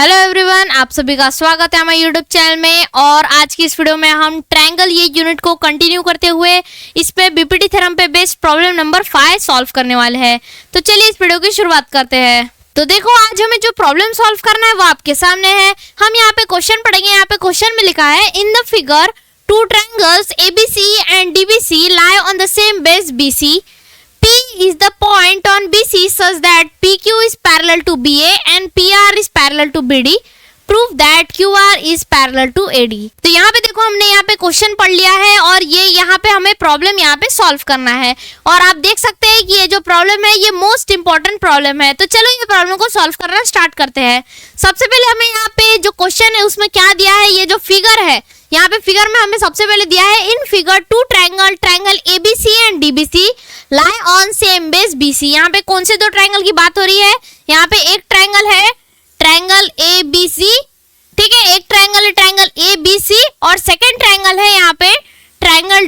Hello everyone, आप सभी का स्वागत है हमारे यूट्यूब चैनल में। और आज की इस वीडियो में हम ट्रायंगल ये यूनिट को कंटिन्यू करते हुए इस पे बीपीटी थ्योरम पे बेस्ड प्रॉब्लम नंबर 5 सॉल्व करने वाले हैं। तो चलिए इस वीडियो की शुरुआत करते हैं। तो देखो, आज हमें जो प्रॉब्लम सॉल्व करना है वो आपके सामने है। हम यहाँ पे क्वेश्चन पढ़ेंगे। यहाँ पे क्वेश्चन में लिखा है, in the figure two triangles ABC and DBC lie on the same base BC. P is the point on BC such that PQ is parallel to BA and PR is parallel to BD. Prove that QR is parallel to AD. तो यहाँ पे देखो, हमने यहाँ पे question पढ़ लिया है और ये यहाँ पे हमें प्रॉब्लम यहाँ पे सॉल्व करना है। और आप देख सकते हैं कि ये जो प्रॉब्लम है ये मोस्ट इंपॉर्टेंट प्रॉब्लम है। तो चलो ये प्रॉब्लम को सॉल्व करना स्टार्ट करते हैं। सबसे पहले हमें यहाँ पे जो क्वेश्चन है उसमें क्या दिया है, ये जो फिगर है यहाँ पे फिगर में हमें सबसे पहले दिया है, in figure two triangle ABC and DBC lie on same base BC। यहाँ पे कौन से दो ट्रायंगल की बात हो रही है? यहाँ पे एक ट्रायंगल है ट्रायंगल ABC, ठीक है, एक ट्रायंगल है ट्रायंगल ABC और सेकंड ट्रायंगल है यहाँ पे ट्रायंगल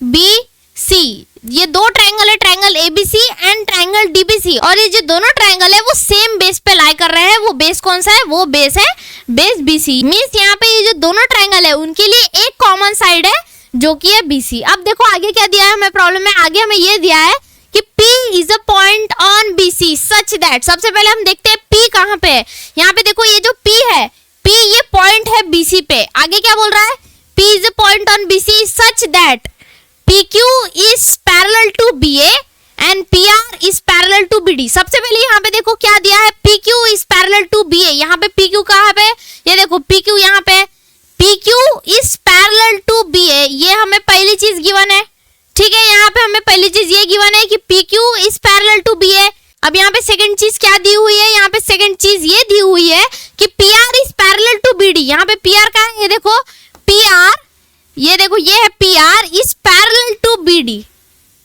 DBC। ये दो ट्रायंगल है triangle ABC and triangle DBC और ये जो दोनों ट्रायंगल है वो सेम बेस पे लाई कर रहे हैं। वो बेस कौन सा है? वो बेस है बेस BC। मींस यहाँ पे ये जो दोनों ट्रायंगल है उनके लिए एक कॉमन साइड है जो कि है BC। अब देखो आगे क्या दिया है हमें प्रॉब्लम में। आगे हमें ये दिया है कि P is a point on BC such that, सबसे पहले हम देखते हैं P कहाँ पे है। यहाँ पे देखो ये जो P है, P ये पॉइंट है BC पे। आगे क्या बोल रहा है? P is a point on BC such that PQ is parallel to BA and PR is parallel to BD। सबसे पहले यहाँ पे देखो क्या दिया है, PQ is parallel to BA। यहाँ पे PQ कहाँ पे? ये देखो PQ यहाँ पे, PQ is parallel to BA। ये हमें पहली चीज गिवन है, ठीक है। यहाँ पे हमें पहली चीज ये गिवन है कि PQ is parallel to BA। अब यहाँ पे सेकंड चीज क्या दी हुई है? यहाँ पे सेकंड चीज ये दी हुई है कि PR is parallel to BD। यहाँ पे PR का है, ये देखो PR, ये देखो ये है PR is parallel to BD,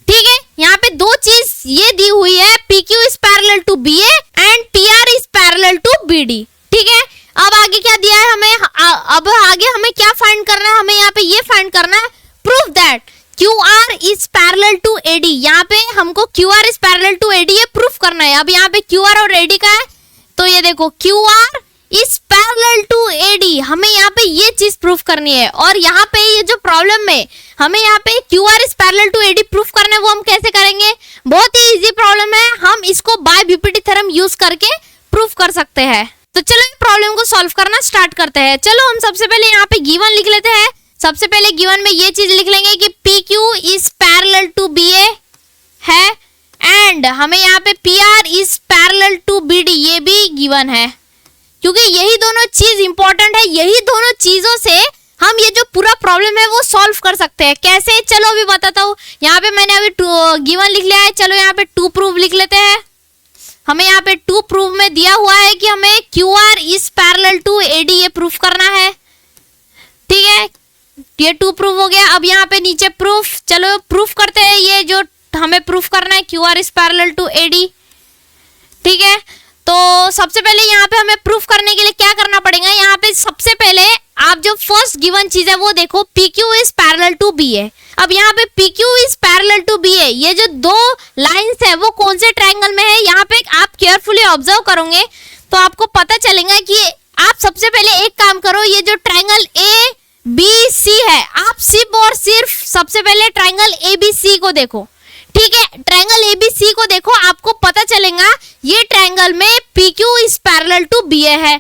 ठीक है। यहाँ पे दो चीज ये दी हुई है, PQ is parallel to BA and PR is parallel to BD, ठीक है। अब आगे क्या दिया है हमें? अब आगे हमें क्या फाइंड करना है? हमें यहाँ पे ये फाइंड करना है, proof that QR is parallel to AD। यहाँ पे हमको QR is parallel to AD ये प्रूफ करना है। अब यहाँ पे QR और AD का है, तो ये देखो QR is parallel to AD, हमें यहाँ पे ये चीज प्रूफ करनी है। और यहाँ पे ये जो प्रॉब्लम में हमें यहाँ पे QR is parallel to AD proof करना है, वो हम कैसे करेंगे? बहुत ही इजी प्रॉब्लम है, हम इसको बाय बीपीटी थ्योरम यूज करके प्रूफ कर सकते हैं। तो चलो इस प्रॉब्लम को सॉल्व करना स्टार्ट करते हैं। चलो हम सबसे पहले यहाँ पे गिवन लिख लेते हैं। सबसे पहले गिवन में ये चीज लिख लेंगे कि PQ is parallel to BA है एंड हमें यहाँ पे PR is parallel to BD ये भी गिवन है, क्योंकि यही दोनों चीज इंपॉर्टेंट है। यही दोनों चीजों से हम ये जो पूरा प्रॉब्लम है वो सॉल्व कर सकते हैं। कैसे? चलो अभी बताता हूँ। यहाँ पे मैंने अभी गिवन लिख लिया है, चलो यहाँ पे टू प्रूफ लिख लेते हैं। हमें यहाँ पे टू प्रूफ में दिया हुआ है कि हमें QR is parallel to AD ये प्रूफ करना है, ठीक है। ये टू प्रूफ हो गया। अब यहाँ पे नीचे प्रूफ, चलो प्रूफ करते हैं ये जो हमें प्रूफ करना है, QR is parallel to AD, ठीक है। तो सबसे पहले यहाँ पे हमें प्रूफ करने के लिए क्या करना पड़ेगा? यहाँ पे सबसे पहले आप जो फर्स्ट गिवन चीज है वो देखो, PQ is parallel to BA। अब यहाँ पे PQ is parallel to BA, ये जो दो लाइंस है वो कौन से ट्रायंगल में है? यहाँ पे आप केयरफुली ऑब्जर्व करोगे तो आपको पता चलेगा कि आप सबसे पहले एक काम करो, ये जो ट्रायंगल ABC है, आप सिर्फ और सिर्फ सबसे पहले ट्रायंगल ABC को देखो, ठीक है। ट्रायंगल ABC को देखो, आपको पता चलेगा ये ट्रायंगल में PQ is parallel to BA है,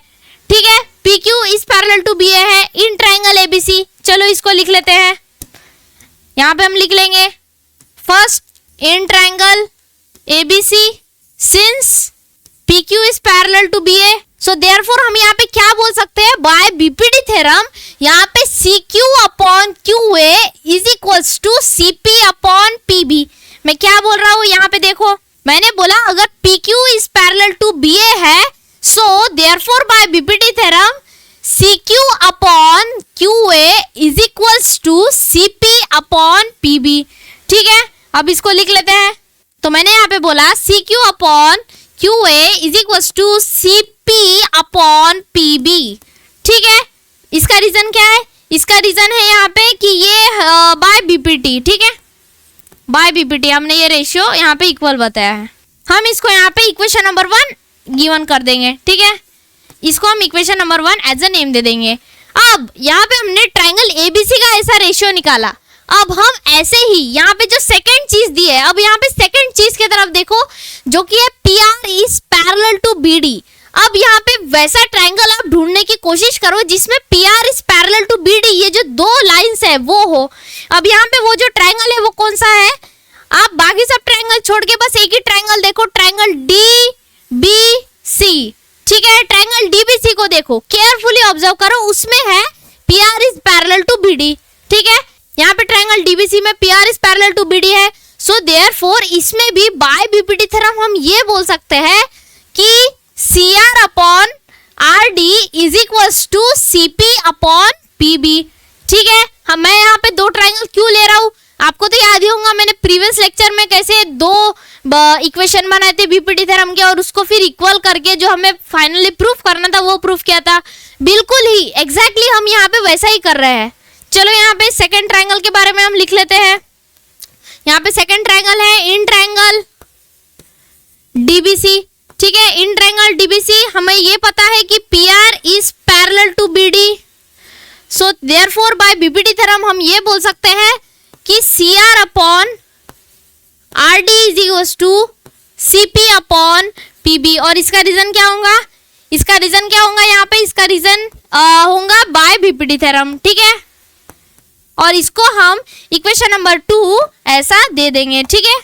ठीक है। PQ is parallel to BA है इन ट्रायंगल ABC। चलो इसको लिख लेते हैं। यहाँ पे हम लिख लेंगे first, in triangle ABC since PQ is parallel to BA, so therefore हम यहाँ पे क्या बोल सकते हैं? बाय बीपीटी थ्योरम यहाँ पे CQ upon QA is equals to CP upon PB। मैं क्या बोल रहा हूँ यहाँ पे देखो, मैंने बोला अगर PQ is parallel to BA है, so therefore by BPT theorem CQ upon QA is equals to CP upon PB, ठीक है। अब इसको लिख लेते हैं। तो मैंने यहाँ पे बोला CQ upon QA is equals to CP upon PB, ठीक है। इसका रीजन क्या है? इसका रीजन है यहाँ पे कि ये बाय बीपीटी, ठीक है, बाय बीपीटी हमने ये रेशियो यहाँ पे इक्वल बताया है। हम इसको यहाँ पे इक्वेशन नंबर 1 गिवन कर देंगे, ठीक है। इसको हम equation number 1 as a name दे देंगे। अब यहाँ पे हमने ट्राइंगल एबीसी का ऐसा रेशियो निकाला। अब हम ऐसे ही यहाँ पे जो सेकंड चीज दी है, अब यहाँ पे सेकंड चीज की तरफ देखो जो कि है PR is parallel to BD। अब यहाँ पे वैसा ट्राइंगल आप ढूंढने की कोशिश करो जिसमें PR is parallel to BD, ये जो दो लाइंस है वो हो। अब यहाँ पे वो जो ट्राइंगल है वो कौन सा है, आप बाकी सब ट्राइंगल छोड़ के बस एक ही ट्राइंगल देखो, ट्राइंगल DBC। ठीक है, ट्राइंगल DBC को देखो, केयरफुली ऑब्जर्व करो, उसमें है PR is parallel to BD। ठीक है, यहाँ पे ट्राइंगल DBC में PR is parallel to BD है। सो देयरफॉर इसमें भी बाय BPT थ्योरम हम ये बोल सकते हैं कि CR upon RD is equals to CP upon PB। ठीक है, मैं यहाँ पे दो ट्राइंगल क्यों ले रहा हूँ, आपको तो याद ही होगा मैंने प्रीवियस लेक्चर में कैसे दो इक्वेशन बनाए थे बीपीटी थ्योरम के और उसको फिर इक्वल करके जो हमें फाइनली प्रूफ करना था वो प्रूफ किया था। बिल्कुल ही एग्जैक्टली हम यहाँ पे वैसा ही कर रहे हैं। चलो यहाँ पे सेकंड ट्राइंगल के बारे में हम लिख लेते हैं। यहाँ पे सेकंड ट्राइंगल है इन ट्राइंगल DBC। ठीक है, इन ट्राइंगल DBC हमें ये पता है कि PR is parallel to BD। So therefore by BPT theorem हम ये बोल सकते हैं कि CR upon RD is equals to CP upon PB। और इसका रीजन क्या होगा, इसका रीजन क्या होगा यहाँ पे, इसका रीजन होगा बाय बीपीटी थ्योरम। ठीक है, और इसको हम इक्वेशन नंबर 2 ऐसा दे देंगे। ठीक है,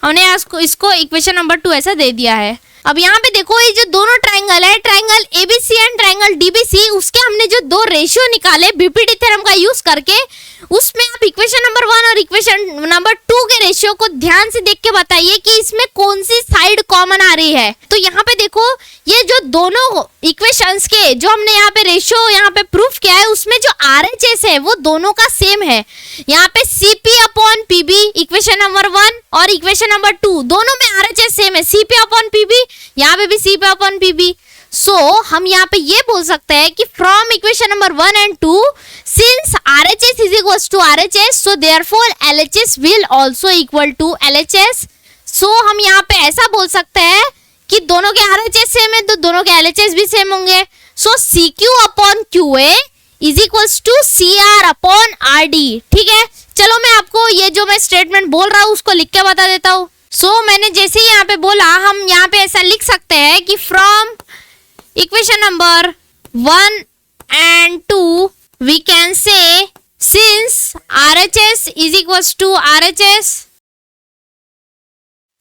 हमने इसको इक्वेशन नंबर 2 ऐसा दे दिया है। अब यहाँ पे देखो ये जो दोनों ट्राइंगल है, triangle ABC and triangle DBC, उसके हमने जो दो रेशियो निकाले बीपीटी थ्योरम का यूज करके, उसमें आप इक्वेशन नंबर 1 और इक्वेशन नंबर 2 के रेशियो को ध्यान से देख के बताइए कि इसमें कौन सी साइड कॉमन आ रही है। तो यहाँ पे देखो ये जो दोनों इक्वेशंस के जो हमने यहाँ पे रेशियो यहाँ पे प्रूफ किया है, उसमें जो RHS है वो दोनों का सेम है। यहाँ पे CP upon PB equation number 1 और इक्वेशन नंबर 2 दोनों में RHS सेम है, CP अपॉन PB, यहाँ पे भी CP अपॉन PB। सो हम यहाँ पे ये बोल सकते हैं कि from equation number 1 and 2 since RHS is equals to RHS, so therefore LHS will also equal to LHS। so हम यहाँ पे ऐसा बोल सकते हैं कि दोनों के RHS सेम है तो दोनों के LHS भी सेम होंगे। so CQ upon QA is equals to CR upon RD। ठीक है, चलो मैं आपको ये जो मैं स्टेटमेंट बोल रहा हूँ उसको लिख के बता देता हूँ। सो मैंने जैसे ही यहाँ पे बोला, हम यहाँ पे ऐसा लिख सकते हैं कि from equation number 1 and 2 we can say since RHS is equals to RHS।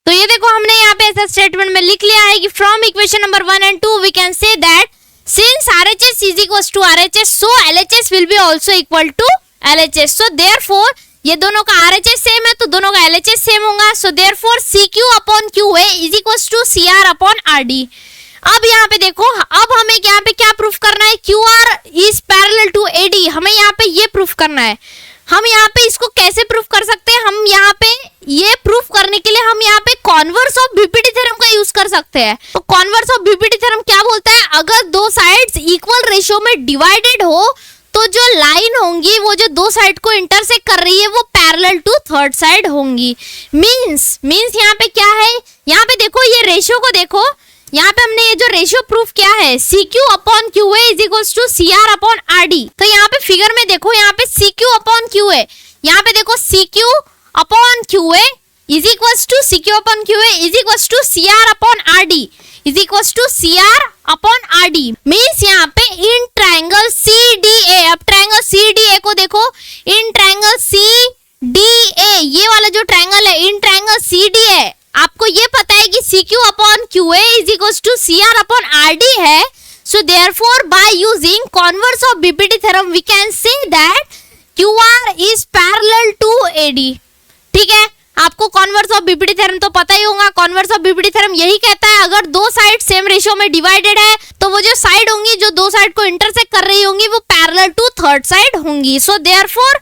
तो ये देखो हमने यहाँ पे ऐसा स्टेटमेंट में लिख लिया है कि from equation number 1 and 2 we can say that since RHS is equals to RHS, so LHS will be also equal to LHS। so therefore ये दोनों का RHS सेम है तो दोनों का LHS सेम होगा। so therefore CQ upon QA is equals to CR upon RD। अब यहाँ पे देखो, अब हमें यहाँ पे क्या प्रूफ करना है, QR is parallel to AD, हमें यहाँ पे ये प्रूफ करना है। हम यहाँ पे इसको कैसे प्रूफ कर सकते हैं, हम यहाँ पे ये प्रूफ करने के लिए हम यहाँ पे कॉन्वर्स ऑफ बीपीटी थ्योरम का यूज कर सकते हैं। तो कॉन्वर्स ऑफ बीपीटी थ्योरम क्या बोलता है, अगर दो साइड्स इक्वल रेशियो में डिवाइडेड हो तो जो लाइन होंगी वो जो दो साइड को इंटरसेक्ट कर रही है वो पैरेलल टू थर्ड साइड होंगी। मींस यहाँ पे क्या है, यहाँ पे देखो ये रेशियो को देखो, यहाँ पे हमने ये जो रेशियो प्रूफ किया है CQ upon QA is equals to CR upon RD। तो यहाँ पे फिगर में देखो, यहाँ पे CQ अपॉन QA, यहाँ पे देखो CQ upon QA is equals to CQ upon QA is equals to CR upon RD is equals to CR upon RD। Means यहाँ पे इन ट्राइंगल CDA, अब ट्राइंगल CDA को देखो, इन ट्राइंगल CDA ये वाला जो ट्राइंगल है, इन ट्राइंगल CDA आपको ये पता है कि CQ upon QA is equals to CR upon RD है। So therefore by using converse of BPT theorem we can say that QR is parallel to AD। ठीक है, आपको कॉन्वर्स ऑफ बीपीटी थ्योरम तो पता ही होगा। कॉन्वर्स ऑफ बीपीटी थ्योरम यही कहता है अगर दो साइड सेम रेशियो में डिवाइडेड है तो वो जो साइड होंगी जो दो साइड को इंटरसेक्ट कर रही होंगी वो पैरेलल टू थर्ड साइड होंगी। सो देयरफॉर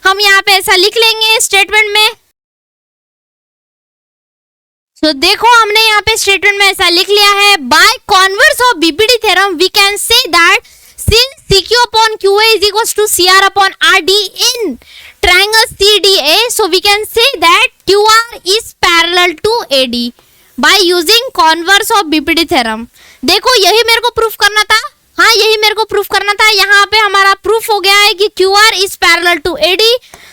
हम यहाँ पे ऐसा लिख लेंगे स्टेटमेंट में। तो देखो हमने यहाँ पे स्टेटमेंट में ऐसा लिख लिया है, by converse of BPT theorem we can say that since CQ upon QA is equals to CR upon RD in triangle CDA, so we can say that QR is parallel to AD by using converse of BPT theorem। देखो यही मेरे को proof करना था, हाँ, यही मेरे को प्रूफ करना था। यहाँ पे हमारा प्रूफ हो गया है कि QR is parallel to AD।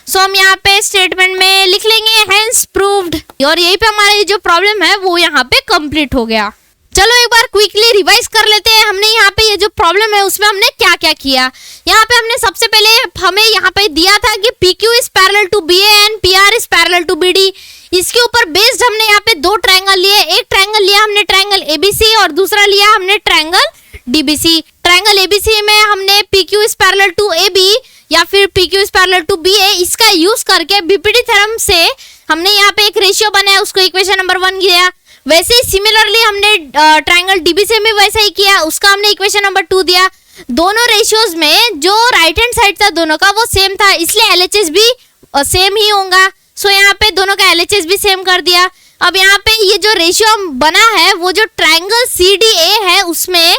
So हम यहाँ पे स्टेटमेंट में लिख लेंगे हेंस प्रूव्ड, और यही पे हमारी जो प्रॉब्लम है वो यहाँ पे कंप्लीट हो गया। चलो एक बार क्विकली रिवाइज कर लेते हैं। हमने यहाँ पे ये जो प्रॉब्लम है उसमें हमने क्या क्या किया। यहाँ पे हमने सबसे पहले हमें यहाँ पे दिया था कि PQ is parallel to BA and PR is parallel to BD। इसके ऊपर बेस्ड हमने यहाँ पे दो ट्रायंगल लिए। एक ट्रायंगल लिया हमने ट्रायंगल ABC और दूसरा लिया हमने ट्रायंगल DBC। ट्रायंगल ABC में हमने PQ is parallel to AB या फिर PQ is parallel to BA, इसका यूज करके BPT थ्योरम से हमने यहाँ पे एक रेशियो बनाया, उसको इक्वेशन नंबर 1 दिया। वैसे ही सिमिलरली हमने ट्रायंगल DBC में वैसा ही किया, उसका हमने इक्वेशन नंबर 2 दिया। दोनों रेशियोज में जो राइट हैंड साइड था दोनों का वो सेम था, इसलिए LHS भी सेम ही होगा। सो यहाँ पे दोनों का LHS भी सेम कर दिया। अब यहाँ पे ये जो रेशियो बना है वो जो ट्रायंगल CDA है उसमें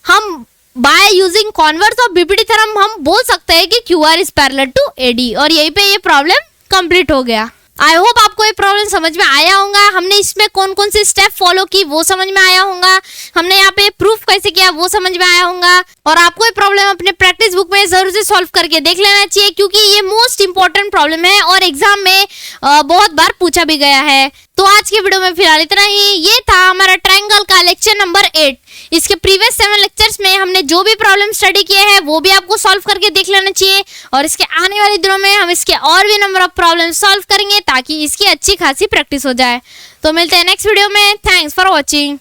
हम by using converse of BPT theorem हम बोल सकते हैं कि QR is parallel to AD, और यहीं पे ये प्रॉब्लम कंप्लीट हो गया। आई होप आपको ये प्रॉब्लम समझ में आया होगा। हमने इसमें कौन कौन से स्टेप फॉलो की वो समझ में आया होगा। हमने यहाँ पे प्रूफ कैसे किया वो समझ में आया होगा। और आपको ये प्रॉब्लम अपने प्रैक्टिस बुक में जरूर से सॉल्व करके देख लेना चाहिए, क्योंकि ये मोस्ट इंपॉर्टेंट प्रॉब्लम है और एग्जाम में बहुत बार पूछा भी गया है। तो आज के वीडियो में फिलहाल इतना ही। ये था हमारा ट्रायंगल का लेक्चर नंबर 8। इसके प्रीवियस 7 लेक्चर्स में हमने जो भी प्रॉब्लम स्टडी किए हैं वो भी आपको सॉल्व करके देख लेना चाहिए, और इसके आने वाले दिनों में हम इसके और भी नंबर ऑफ प्रॉब्लम सॉल्व करेंगे ताकि इसकी अच्छी खासी प्रैक्टिस हो जाए। तो मिलते हैं नेक्स्ट वीडियो में। Thanks for watching.